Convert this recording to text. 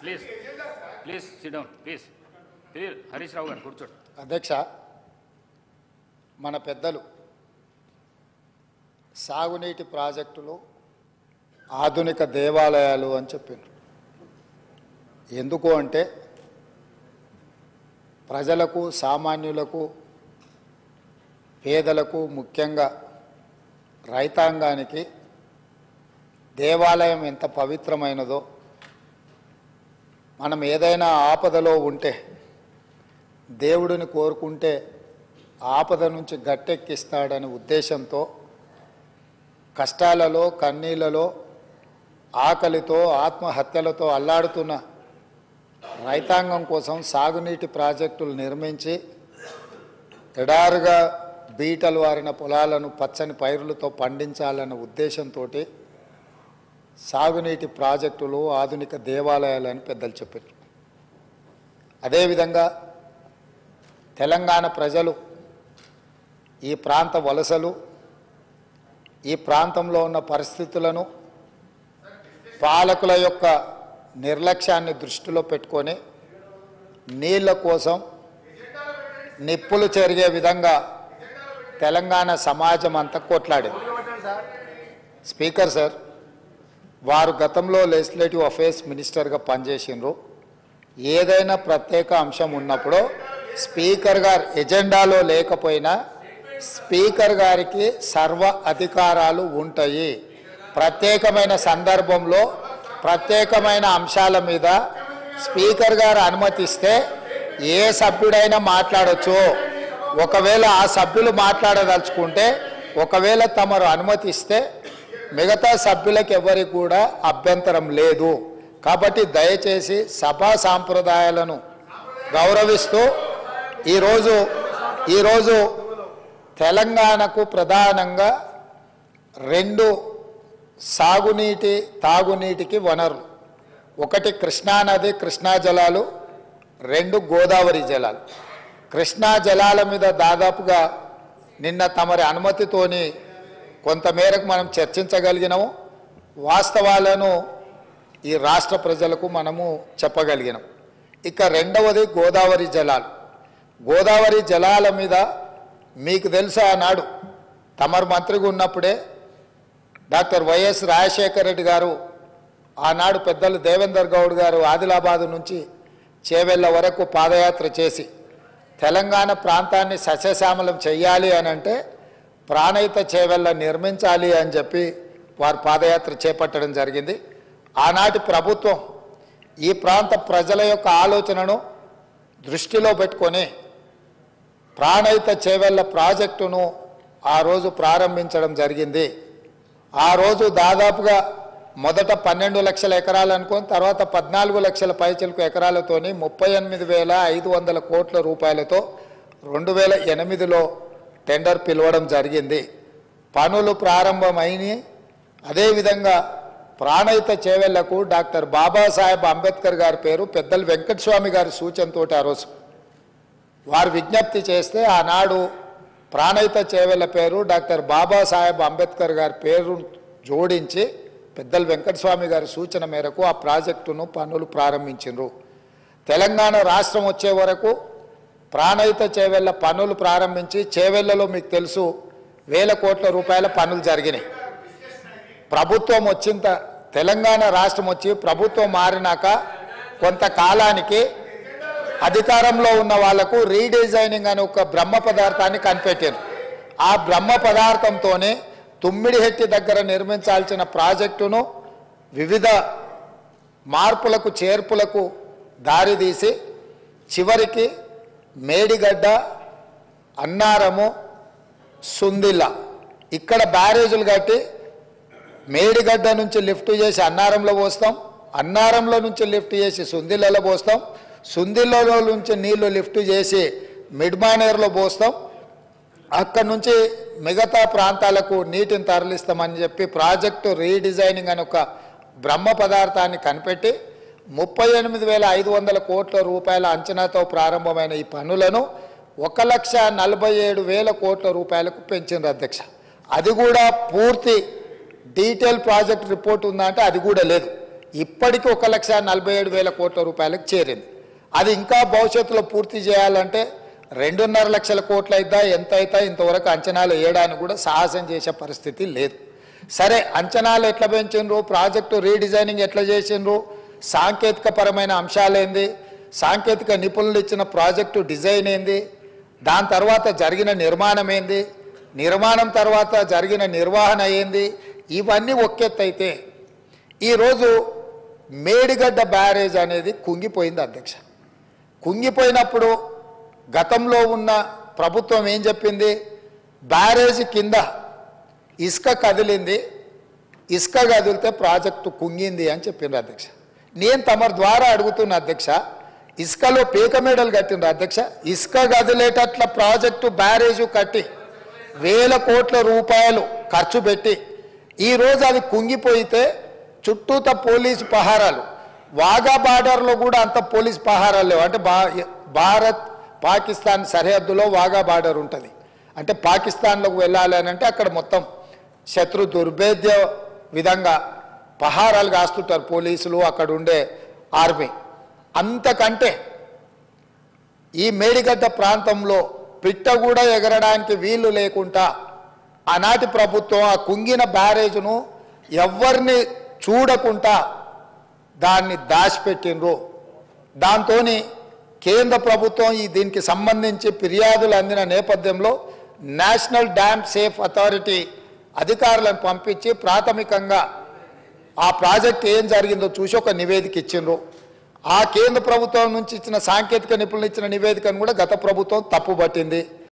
Please please sit down please. Harish Rao garu కూర్చోండి. అధ్యక్ష, మన పెద్దలు సాగునీటి ప్రాజెక్టులు ఆధునిక దేవాలయాలు అని చెప్పిండ్రు. ఎందుకు అంటే ప్రజలకు, సామాన్యులకు, పేదలకు, ముఖ్యంగా రైతాంగానికి దేవాలయం ఎంత పవిత్రమైనదో, మనం ఏదైనా ఆపదలో ఉంటే దేవుడిని కోరుకుంటే ఆపద నుంచి గట్టెక్కిస్తాడనే ఉద్దేశంతో కష్టాలలో, కన్నీళ్లలో, ఆకలితో, ఆత్మహత్యలతో అల్లాడుతున్న రైతాంగం కోసం సాగునీటి ప్రాజెక్టులు నిర్మించి ఎడారుగా బీటలు వారిన పొలాలను పచ్చని పైరులతో పండించాలన్న ఉద్దేశంతో సాగునీటి ప్రాజెక్టులు ఆధునిక దేవాలయాలని పెద్దలు చెప్పారు. అదేవిధంగా తెలంగాణ ప్రజలు, ఈ ప్రాంత వలసలు, ఈ ప్రాంతంలో ఉన్న పరిస్థితులను, పాలకుల యొక్క నిర్లక్ష్యాన్ని దృష్టిలో పెట్టుకొని నీళ్ల కోసం నిప్పులు చెరిగే విధంగా తెలంగాణ సమాజం అంతా కొట్లాడింది. స్పీకర్ సార్, వారు గతంలో లెజిస్లేటివ్ అఫేర్స్ మినిస్టర్గా పనిచేసినారు. ఏదైనా ప్రత్యేక అంశం ఉన్నప్పుడు స్పీకర్ గారు ఎజెండాలో లేకపోయినా స్పీకర్ గారికి సర్వ అధికారాలు ఉంటాయి. ప్రత్యేకమైన సందర్భంలో ప్రత్యేకమైన అంశాల మీద స్పీకర్ గారు అనుమతిస్తే ఏ సభ్యుడైనా మాట్లాడవచ్చు. ఒకవేళ ఆ సభ్యులు మాట్లాడదలుచుకుంటే, ఒకవేళ తమరు అనుమతిస్తే మిగతా సభ్యులకు ఎవరికి కూడా అభ్యంతరం లేదు. కాబట్టి దయచేసి సభా సాంప్రదాయాలను గౌరవిస్తూ ఈరోజు తెలంగాణకు ప్రధానంగా రెండు సాగునీటి, తాగునీటికి వనరులు. ఒకటి కృష్ణానది, కృష్ణా జలాలు, రెండు గోదావరి జలాలు. కృష్ణా జలాల మీద దాదాపుగా నిన్న తమరి అనుమతితోని కొంతమేరకు మనం చర్చించగలిగినాము. వాస్తవాలను ఈ రాష్ట్ర ప్రజలకు మనము చెప్పగలిగినాం. ఇక రెండవది గోదావరి జలాలు. గోదావరి జలాల మీద మీకు తెలుసా, ఆనాడు తమరు మంత్రిగా ఉన్నప్పుడే డాక్టర్ వైఎస్ రాజశేఖర రెడ్డి గారు, ఆనాడు పెద్దలు దేవేందర్ గౌడ్ గారు ఆదిలాబాదు నుంచి చేవెళ్ళ వరకు పాదయాత్ర చేసి తెలంగాణ ప్రాంతాన్ని సస్యశ్యామలం చేయాలి అని అంటే ప్రాణహిత చేవెళ్ళ నిర్మించాలి అని చెప్పి వారు పాదయాత్ర చేపట్టడం జరిగింది. ఆనాటి ప్రభుత్వం ఈ ప్రాంత ప్రజల యొక్క ఆలోచనను దృష్టిలో పెట్టుకొని ప్రాణహిత చేవెళ్ళ ప్రాజెక్టును ఆ రోజు ప్రారంభించడం జరిగింది. ఆ రోజు దాదాపుగా మొదట 12 లక్షల ఎకరాలు అనుకొని తర్వాత 14 లక్షల పైచిలకు ఎకరాలతోని 38,500 కోట్ల రూపాయలతో 2008లో టెండర్ పిలవడం జరిగింది. పనులు ప్రారంభమైనవి. అదేవిధంగా ప్రాణహిత చేవెళ్లకు డాక్టర్ బాబాసాహెబ్ అంబేద్కర్ గారి పేరు పెద్దలు వెంకటస్వామి గారి సూచనతో ఆ రోజు వారు విజ్ఞప్తి చేస్తే ఆనాడు ప్రాణహిత చేవెళ్ల పేరు డాక్టర్ బాబాసాహెబ్ అంబేద్కర్ గారి పేరు జోడించి పెద్దలు వెంకటస్వామి గారి సూచన మేరకు ఆ ప్రాజెక్టును పనులు ప్రారంభించారు. తెలంగాణ రాష్ట్రం వచ్చే వరకు ప్రాణహిత చేవెళ్ల పనులు ప్రారంభించి చేవెళ్లలో మీకు తెలుసు 1000 కోట్ల రూపాయల పనులు జరిగినాయి. ప్రభుత్వం వచ్చిన తెలంగాణ రాష్ట్రం వచ్చి ప్రభుత్వం మారినాక కొంతకాలానికి అధికారంలో ఉన్న వాళ్లకు రీడిజైనింగ్ అనే ఒక బ్రహ్మ పదార్థాన్ని కనిపెట్టారు. ఆ బ్రహ్మ పదార్థంతోనే తుమ్మిడిహెట్టి దగ్గర నిర్మించాల్సిన ప్రాజెక్టును వివిధ మార్పులకు, చేర్పులకు దారితీసి చివరికి మేడిగడ్డ, అన్నారము, సుందిల్ల ఇక్కడ బ్యారేజీలు కట్టి మేడిగడ్డ నుంచి లిఫ్ట్ చేసి అన్నారంలో పోస్తాం, అన్నారంలో నుంచి లిఫ్ట్ చేసి సుందిల్లలో పోస్తాం, సుందిల్లలో నుంచి నీళ్లు లిఫ్ట్ చేసి మిడ్మానేర్లో పోస్తాం, అక్కడి నుంచి మిగతా ప్రాంతాలకు నీటిని తరలిస్తామని చెప్పి ప్రాజెక్టు రీడిజైనింగ్ అని ఒక బ్రహ్మ పదార్థాన్ని కనిపెట్టి 38,500 కోట్ల రూపాయల అంచనాతో ప్రారంభమైన ఈ పనులను 1,47,000 కోట్ల రూపాయలకు పెంచింది అధ్యక్ష. అది కూడా పూర్తి డీటెయిల్ ప్రాజెక్ట్ రిపోర్ట్ ఉందంటే అది కూడా లేదు. ఇప్పటికీ 1,47,000 కోట్ల రూపాయలకు చేరింది. అది ఇంకా భవిష్యత్తులో పూర్తి చేయాలంటే 2.5 లక్షల కోట్లు అయిద్దా ఎంత అవుతా ఇంతవరకు అంచనాలు వేయడానికి కూడా సాహసం చేసే పరిస్థితి లేదు. సరే, అంచనాలు ఎట్లా పెంచిండ్రు, ప్రాజెక్టు రీడిజైనింగ్ ఎట్లా చేసిండ్రు, సాంకేతిక పరమైన అంశాలు ఏంది, సాంకేతిక నిపుణులు ఇచ్చిన ప్రాజెక్టు డిజైన్ ఏంది, దాని తర్వాత జరిగిన నిర్మాణం ఏంది, నిర్మాణం తర్వాత జరిగిన నిర్వహణ ఏంది, ఇవన్నీ ఒక్కెత్తైతే ఈరోజు మేడిగడ్డ బ్యారేజ్ అనేది కుంగిపోయింది అధ్యక్ష. కుంగిపోయినప్పుడు గతంలో ఉన్న ప్రభుత్వం ఏం చెప్పింది, బ్యారేజ్ కింద ఇసుక కదిలింది, ఇసుక కదిలితే ప్రాజెక్టు కుంగింది అని చెప్పిండ్రు అధ్యక్ష. నేను తమరి ద్వారా అడుగుతున్న అధ్యక్ష, ఇసుకలో పీక మేడలు కట్టిండ్రు అధ్యక్ష. ఇసుక కదిలేటట్ల ప్రాజెక్టు బ్యారేజు కట్టి 1,000 కోట్ల రూపాయలు ఖర్చు పెట్టి ఈరోజు అది కుంగిపోయితే చుట్టూత పోలీసు పహారాలు, వాఘా బార్డర్లో కూడా అంత పోలీసు పహారాలు లేవు. అంటే భారత్ పాకిస్తాన్ సరిహద్దులో వాఘా బార్డర్ ఉంటుంది. అంటే పాకిస్తాన్లోకి వెళ్ళాలి అని అంటే అక్కడ మొత్తం శత్రు దుర్భేద్య విధంగా పహారాలు కాస్తుంటారు పోలీసులు, అక్కడ ఉండే ఆర్మీ. అంతకంటే ఈ మేడిగడ్డ ప్రాంతంలో పిట్ట కూడా ఎగరడానికి వీలు లేకుండా ఆనాటి ప్రభుత్వం ఆ కుంగిన బ్యారేజ్ను ఎవరిని చూడకుండా దాన్ని దాచిపెట్టిండ్రు. దాంతో కేంద్ర ప్రభుత్వం దీనికి సంబంధించి ఫిర్యాదులు అందిన నేపథ్యంలో నేషనల్ డ్యామ్ సేఫ్ అథారిటీ అధికారులను పంపించి ప్రాథమికంగా ఆ ప్రాజెక్ట్ ఏం జరిగిందో చూసి ఒక నివేదిక ఇచ్చిండ్రు. ఆ కేంద్ర ప్రభుత్వం నుంచి ఇచ్చిన సాంకేతిక నిపుణులు ఇచ్చిన నివేదికను కూడా గత ప్రభుత్వం తప్పుపట్టింది.